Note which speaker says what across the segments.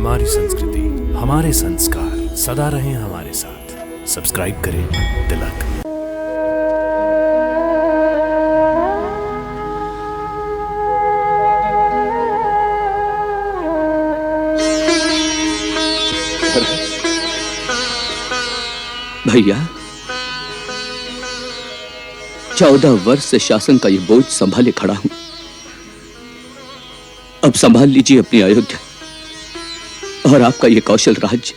Speaker 1: हमारी संस्कृति, हमारे संस्कार सदा रहें हमारे साथ। सब्सक्राइब करें तिलक।
Speaker 2: भैया, 14 वर्ष से शासन का ये बोझ संभाले खड़ा हूं। अब संभाल लीजिए अपनी अयोध्या और आपका ये कौशल राज्य।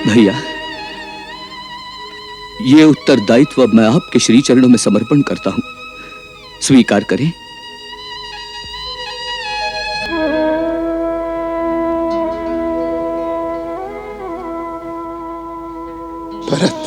Speaker 2: भैया, ये उत्तरदायित्व मैं आपके श्री चरणों में समर्पण करता हूं, स्वीकार करें।
Speaker 3: भरत,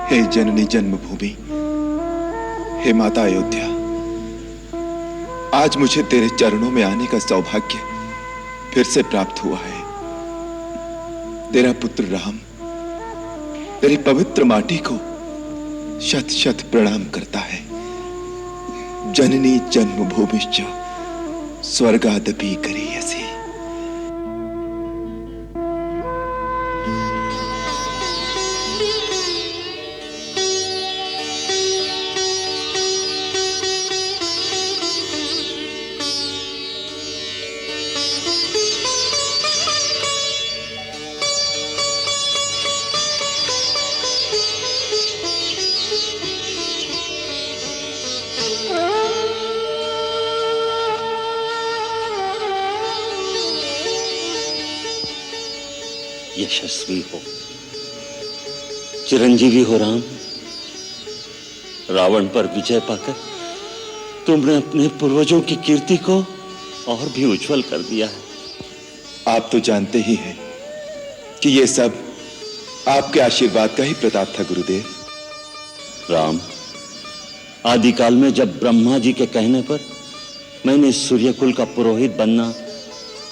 Speaker 3: हे जननी जन्मभूमि, हे माता अयोध्या, आज मुझे तेरे चरणों में आने का सौभाग्य फिर से प्राप्त हुआ है। तेरा पुत्र राम तेरी पवित्र माटी को शत शत प्रणाम करता है। जननी जन्मभूमिश्च स्वर्गादपि गरीयसी।
Speaker 4: यशस्वी हो, चिरंजीवी हो राम। रावण पर विजय पाकर तुमने अपने पूर्वजों की कीर्ति को और भी उज्जवल कर दिया है।
Speaker 3: आप तो जानते ही हैं कि ये सब आपके आशीर्वाद का ही प्रताप था गुरुदेव।
Speaker 4: राम, आदिकाल में जब ब्रह्मा जी के कहने पर मैंने सूर्यकुल का पुरोहित बनना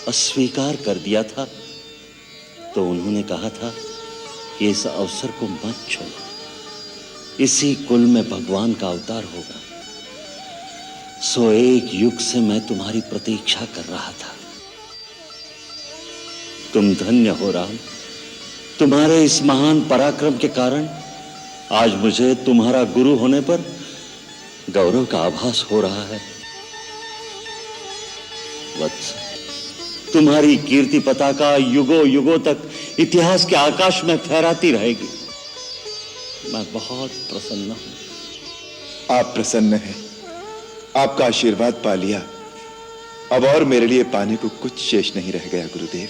Speaker 4: अस्वीकार कर दिया था, तो उन्होंने कहा था कि इस अवसर को मत छोड़ो। इसी कुल में भगवान का अवतार होगा। सो एक युग से मैं तुम्हारी प्रतीक्षा कर रहा था। तुम धन्य हो राम। तुम्हारे इस महान पराक्रम के कारण आज मुझे तुम्हारा गुरु होने पर गौरव का आभास हो रहा है। वत्स, तुम्हारी कीर्ति पताका युगों युगों तक इतिहास के आकाश में फहराती रहेगी। मैं बहुत प्रसन्न हूं।
Speaker 3: आप प्रसन्न हैं, आपका आशीर्वाद पा लिया। अब और मेरे लिए पाने को कुछ शेष नहीं रह गया गुरुदेव।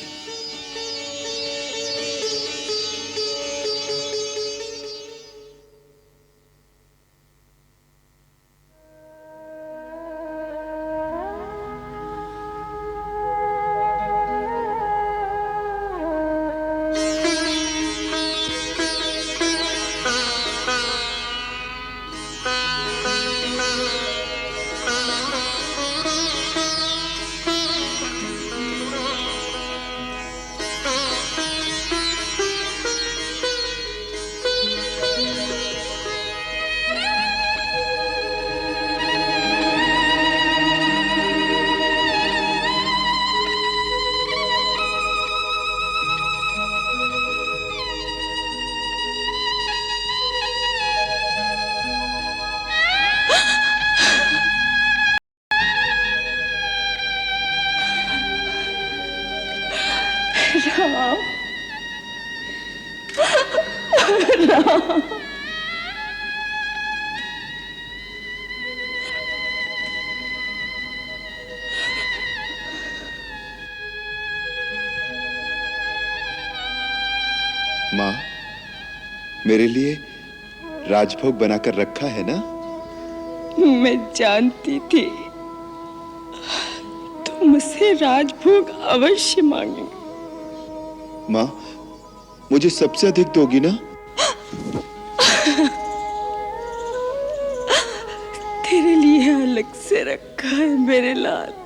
Speaker 3: मां, मेरे लिए राजभोग बनाकर रखा है ना?
Speaker 5: मैं जानती थी तुम मुझसे राजभोग अवश्य मांगेंगे।
Speaker 3: मां, मुझे सबसे अधिक दोगी ना?
Speaker 5: तेरे लिए अलग से रखा है मेरे लाल।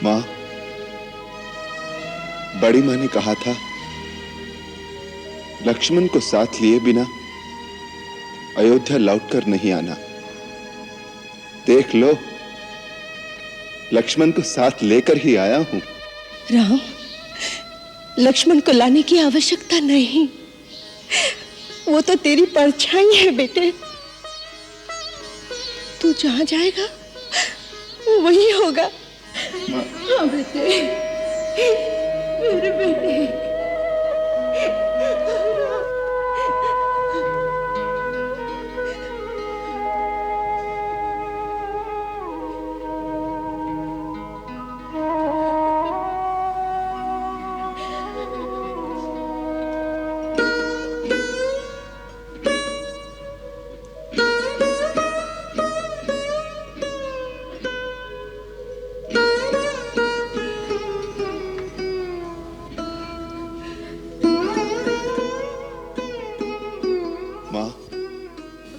Speaker 3: मां, बड़ी मां ने कहा था लक्ष्मण को साथ लिए बिना अयोध्या लौटकर नहीं आना। देख लो, लक्ष्मण को साथ लेकर ही आया हूं।
Speaker 5: राम, लक्ष्मण को लाने की आवश्यकता नहीं, वो तो तेरी परछाई है बेटे। तू जहां जाएगा वो वही होगा। हाँ बेटे, मेरे बेटे।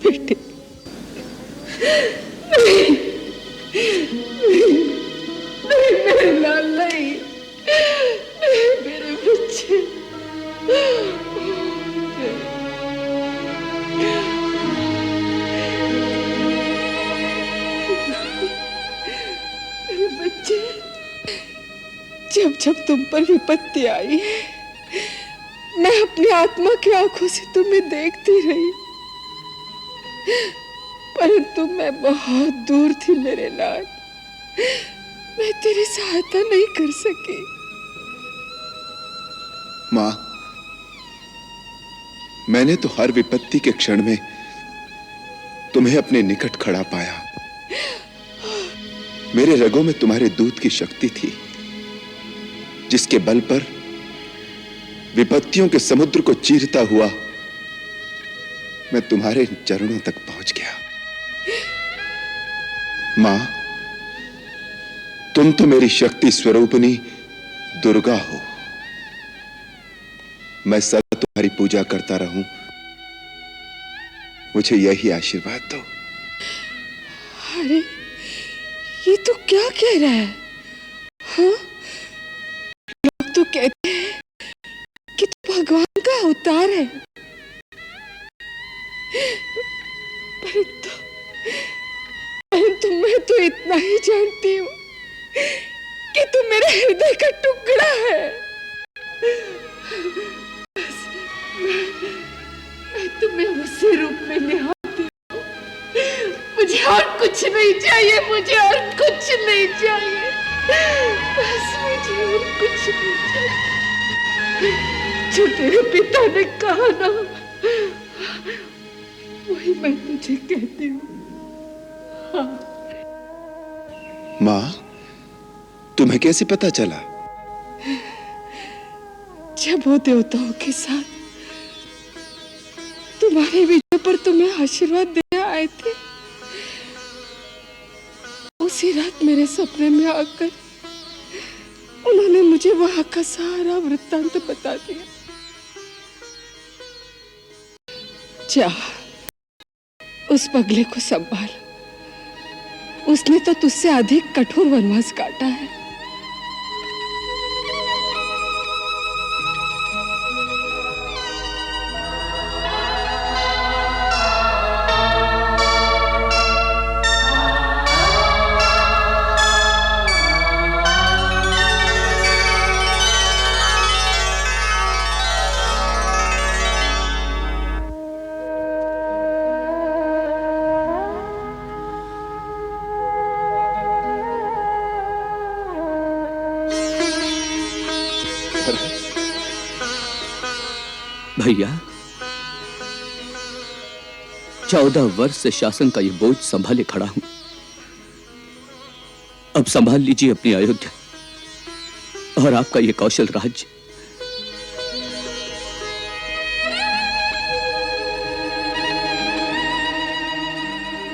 Speaker 5: बेटे, नहीं मेरे लाल, नहीं मेरे बच्चे। मेरे बच्चे, जब जब तुम पर विपत्ति आई है, मैं अपनी आत्मा की आंखों से तुम्हें देखती रही, परंतु मैं बहुत दूर थी मेरे लाल। मैं तेरी सहायता नहीं कर सकी।
Speaker 3: मां, मैंने तो हर विपत्ति के क्षण में तुम्हें अपने निकट खड़ा पाया। मेरे रगों में तुम्हारे दूध की शक्ति थी, जिसके बल पर विपत्तियों के समुद्र को चीरता हुआ मैं तुम्हारे चरणों तक पहुंच गया। मां, तुम तो मेरी शक्ति स्वरूपिणी दुर्गा हो। मैं सदा तुम्हारी पूजा करता रहूं, मुझे यही आशीर्वाद दो।
Speaker 5: अरे ये तो क्या कह रहा है? हाँ, लोग तो कहते हैं कि तू भगवान का अवतार है, परंतु मैं तो इतना ही जानती हूँ कि तू मेरे हृदय का टुकड़ा है। मैं तुम्हें उसी रूप में निहारती हूँ। मुझे और कुछ नहीं चाहिए, मुझे और कुछ नहीं चाहिए, बस मुझे और कुछ नहीं चाहिए। जो तेरे पिता ने कहा ना, वही मैं तुझे कहती हूँ। हाँ।
Speaker 3: मां, तुम्हें कैसे पता चला?
Speaker 5: जब वो देवताओं के साथ तुम्हारे विजय पर तुम्हें आशीर्वाद देने आए थे, उसी रात मेरे सपने में आकर उन्होंने मुझे वहां का सारा वृत्तांत बता दिया। जा, उस पगले को संभाल, उसने तो तुझसे अधिक कठोर वनवास काटा है।
Speaker 2: भैया, 14 वर्ष से शासन का ये बोझ संभाले खड़ा हूं। अब संभाल लीजिए अपनी अयोध्या और आपका ये कौशल राज्य।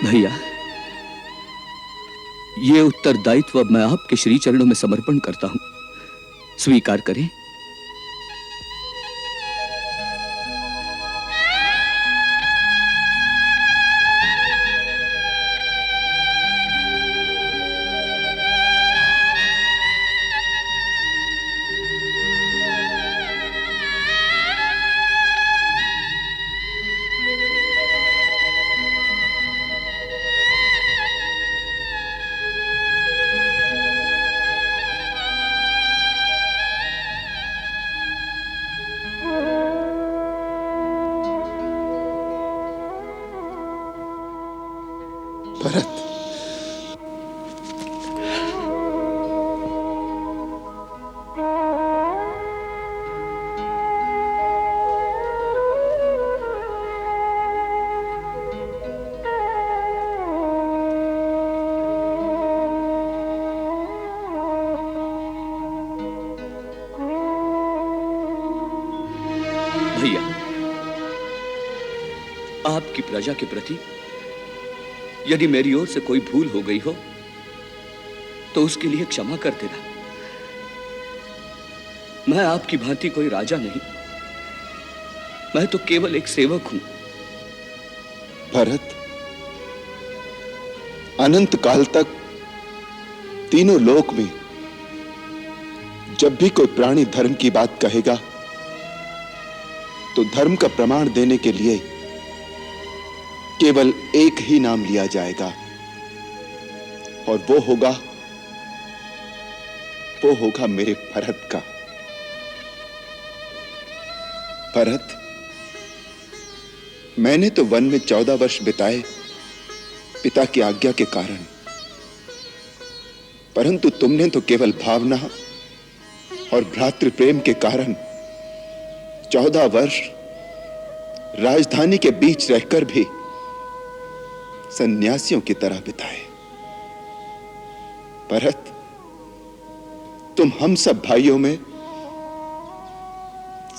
Speaker 2: भैया, ये उत्तरदायित्व अब मैं आपके श्री चरणों में समर्पण करता हूं, स्वीकार करें।
Speaker 3: भरत,
Speaker 2: भैया, आपकी प्रजा के प्रति यदि मेरी ओर से कोई भूल हो गई हो तो उसके लिए क्षमा कर देना। मैं आपकी भांति कोई राजा नहीं, मैं तो केवल एक सेवक हूं।
Speaker 3: भरत, अनंत काल तक तीनों लोक में जब भी कोई प्राणी धर्म की बात कहेगा तो धर्म का प्रमाण देने के लिए केवल एक ही नाम लिया जाएगा, और वो होगा मेरे भरत का। भरत, मैंने तो वन में 14 वर्ष बिताए पिता की आज्ञा के कारण, परंतु तुमने तो केवल भावना और भ्रातृ प्रेम के कारण 14 वर्ष राजधानी के बीच रहकर भी सन्यासियों की तरह बिताए। भरत, तुम हम सब भाइयों में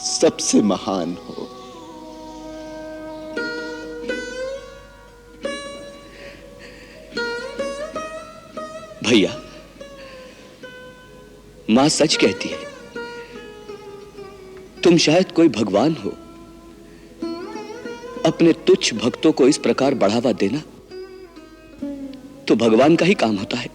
Speaker 3: सबसे महान हो।
Speaker 2: भैया, मां सच कहती है। तुम शायद कोई भगवान हो। अपने तुच्छ भक्तों को इस प्रकार बढ़ावा देना तो भगवान का ही काम होता है।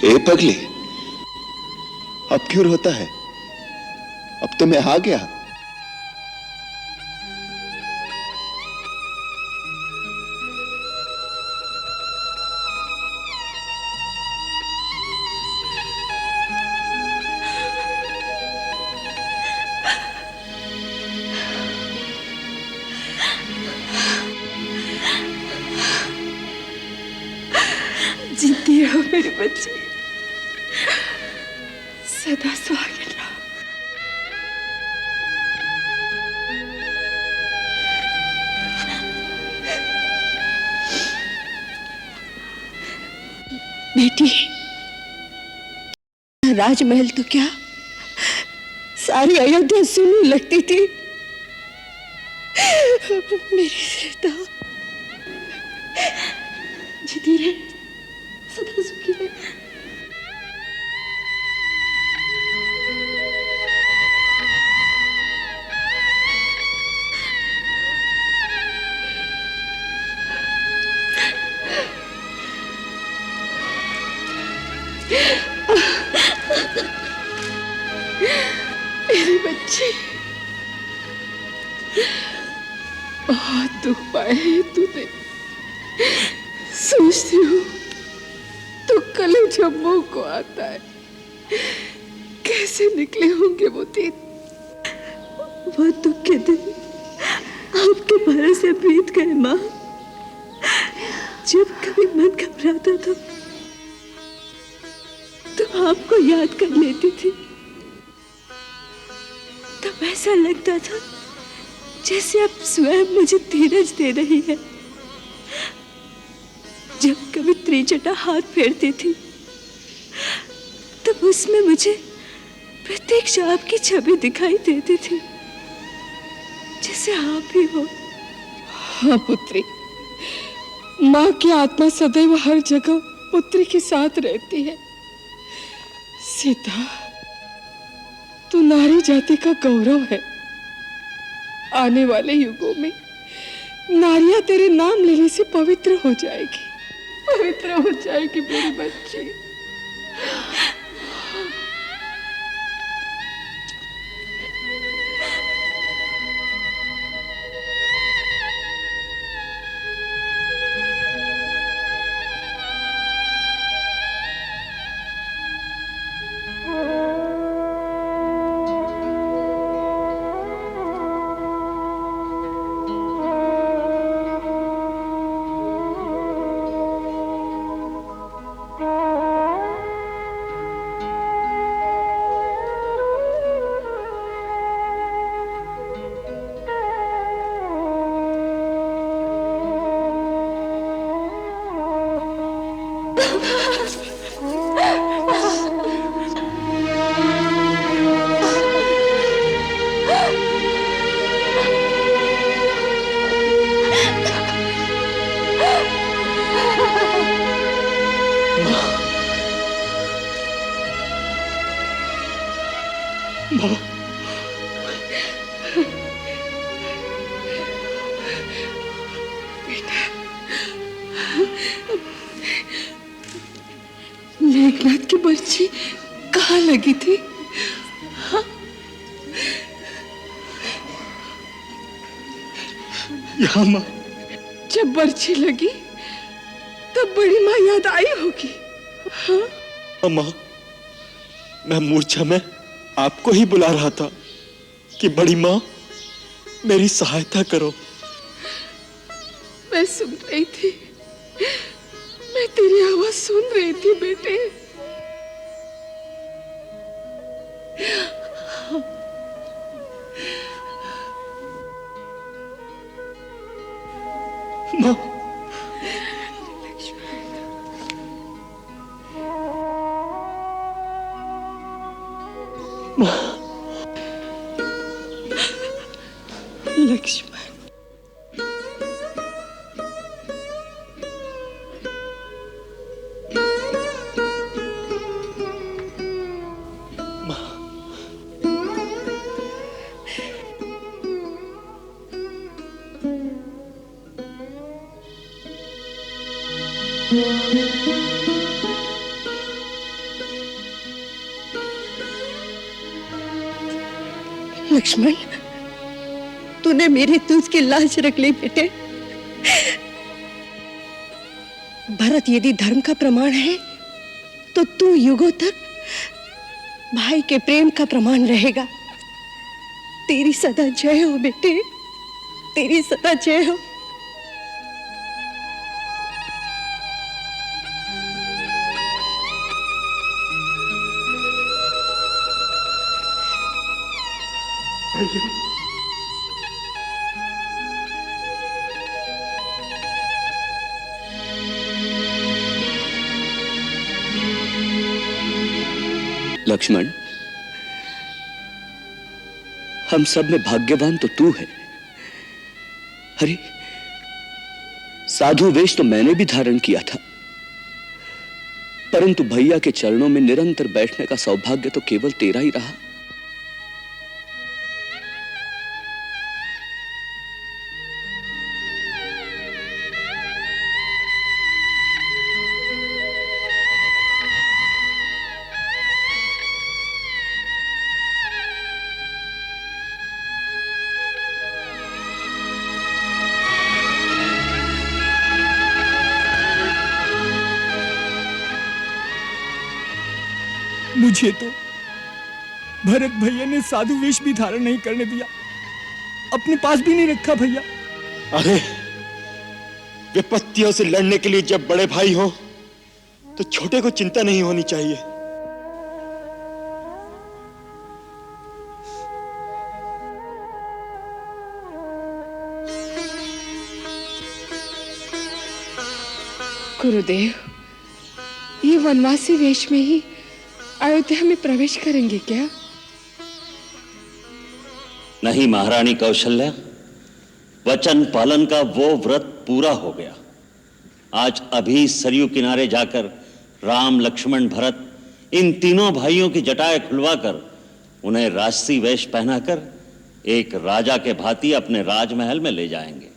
Speaker 3: ए पगली, अब क्यों रोता है? अब तो मैं आ गया।
Speaker 5: जीती रहो मेरे बच्चे, सदा सुहागिन रहो। बेटी, राजमहल तो क्या सारी अयोध्या सुनने लगती थी। मेरी सीता जीती रहे, सदा सुखी रहे। मेरे बच्चे, बहुत दुख पाए है तूने। सोचती हूँ तो कलेजा मुंह को आता है। कैसे निकले होंगे वो दिन? वो दुख के दिन आपके भरोसे बीत गए माँ। जब कभी मन घबराता था तो आपको याद कर लेती थी। तब ऐसा लगता था जैसे आप स्वयं मुझे धीरज दे रही है। जब कभी त्रिजटा हाथ फेरती थी तब उसमें मुझे प्रत्यक्ष आपकी छवि दिखाई देती थी, जैसे आप ही हो। हाँ पुत्री, माँ की आत्मा सदैव हर जगह पुत्री के साथ रहती है। सीता, तू नारी जाति का गौरव है। आने वाले युगों में नारियां तेरे नाम लेने से पवित्र हो जाएगी, पवित्र हो जाएगी मेरी बच्ची। मेघनाथ की बर्छी कहाँ लगी थी? हाँ?
Speaker 3: यहाँ माँ।
Speaker 5: जब बर्छी लगी तब बड़ी माँ याद आई होगी। हाँ?
Speaker 3: माँ, मैं मूर्छा में आपको ही बुला रहा था कि बड़ी माँ मेरी सहायता करो।
Speaker 5: मैं सुन रही थी, मैं तेरी आवाज सुन रही थी बेटे।
Speaker 3: माँ,
Speaker 5: लक्ष्मण, लक्ष्मण, तूने मेरे दूध की लाज रख ली बेटे। भरत यदि धर्म का प्रमाण है तो तू युगों तक भाई के प्रेम का प्रमाण रहेगा। तेरी सदा जय हो बेटे, तेरी सदा जय हो।
Speaker 2: लक्ष्मण, हम सब में भाग्यवान तो तू है। अरे, साधु वेश तो मैंने भी धारण किया था, परंतु भैया के चरणों में निरंतर बैठने का सौभाग्य तो केवल तेरा ही रहा।
Speaker 6: मुझे तो भरत भैया ने साधु वेश भी धारण नहीं करने दिया, अपने पास भी नहीं रखा भैया।
Speaker 3: अरे, विपत्तियों से लड़ने के लिए जब बड़े भाई हो तो छोटे को चिंता नहीं होनी चाहिए।
Speaker 5: गुरुदेव, ये वनवासी वेश में ही अयोध्या में प्रवेश करेंगे क्या?
Speaker 4: नहीं महारानी कौशल्या, वचन पालन का वो व्रत पूरा हो गया। आज अभी सरयू किनारे जाकर राम, लक्ष्मण, भरत इन तीनों भाइयों की जटाएं खुलवाकर उन्हें राजसी वेश पहनाकर एक राजा के भांति अपने राजमहल में ले जाएंगे।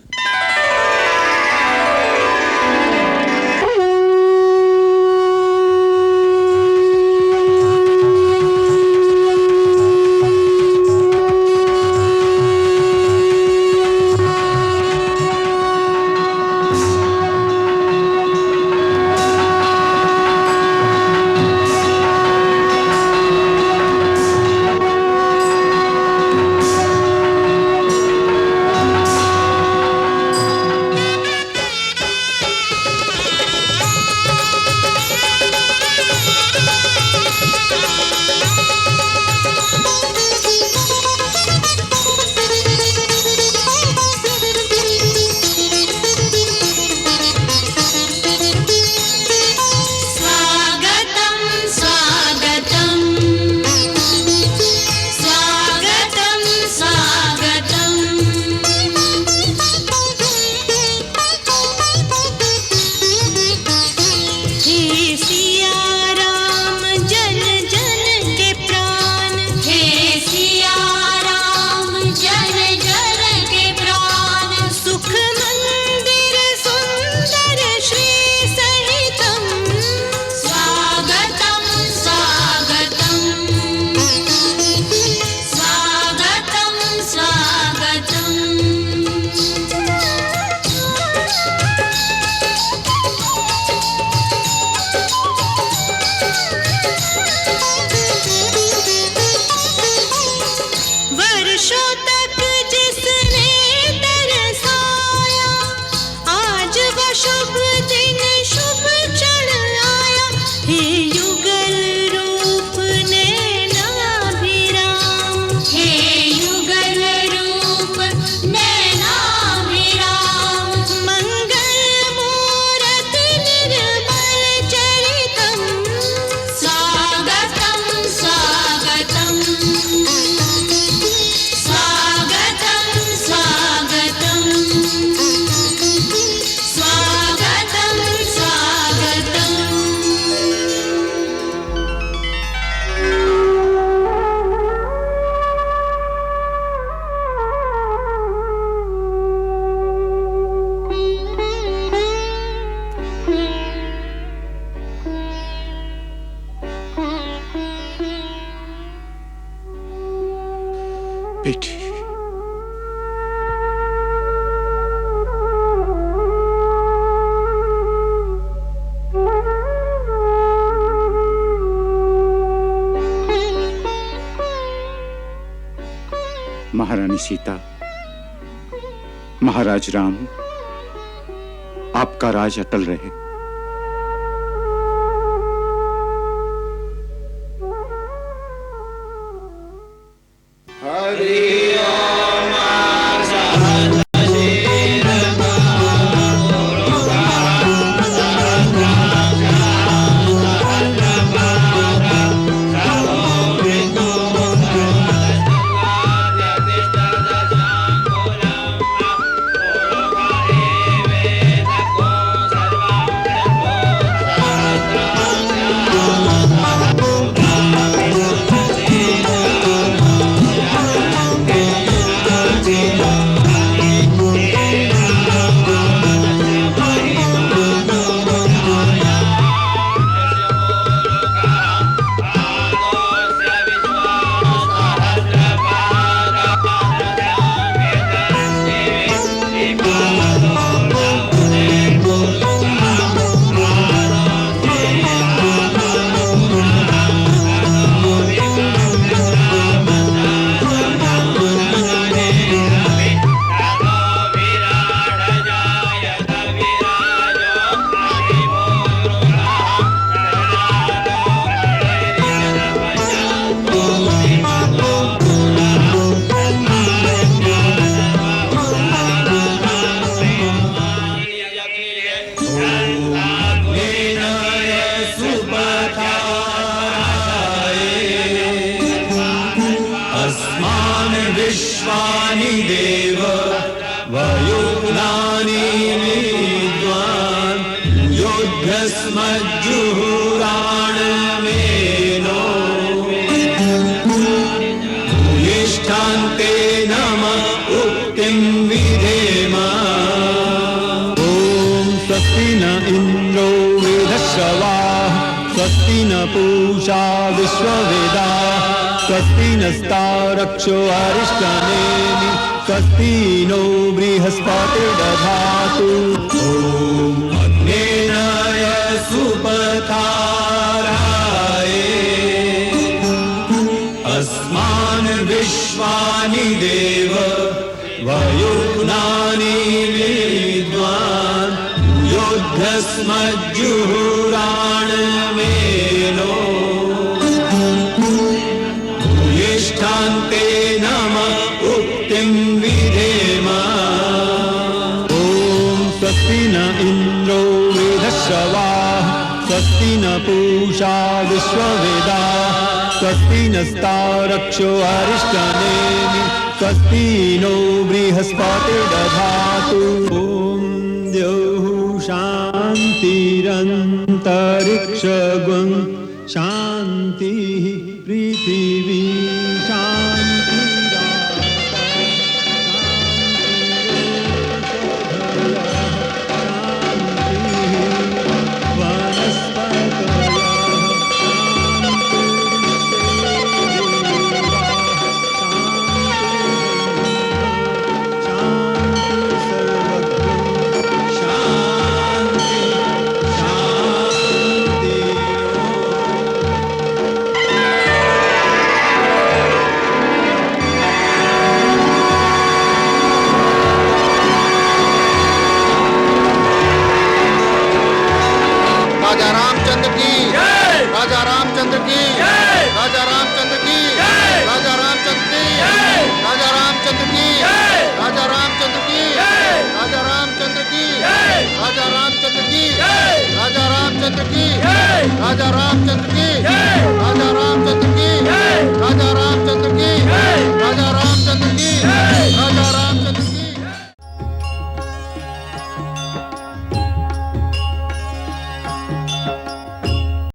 Speaker 7: महारानी सीता, महाराज राम, आपका राज अटल रहे।
Speaker 8: पूषा विश्ववेदा स्वस्ति नस्तारक्षो अरिष्टनेमि स्वस्ति नो बृहस्पतिर्दधातु ॐ अग्नेय सुपथाराय अस्मान् विश्वानि देव वयुनानि विद्वान् युद्धस्मज्जुहुराणमेनो भूयिष्ठान्ते नमः उक्तिं विधेम ॐ स्वस्ति न इन्द्रो वृधश्रवाः स्वस्ति न पूषा विश्ववेदाः स्वस्ति नस्तारक्षो अरिष्टनेमि स्वस्ति नो बृहस्पतिर्दधातु ॐ द्यौः शान्तिरन्तरिक्षगुं शान्तिः पृथिवी
Speaker 9: राजा रामचंद्र की, राजा रामचंद्र की, राजा राम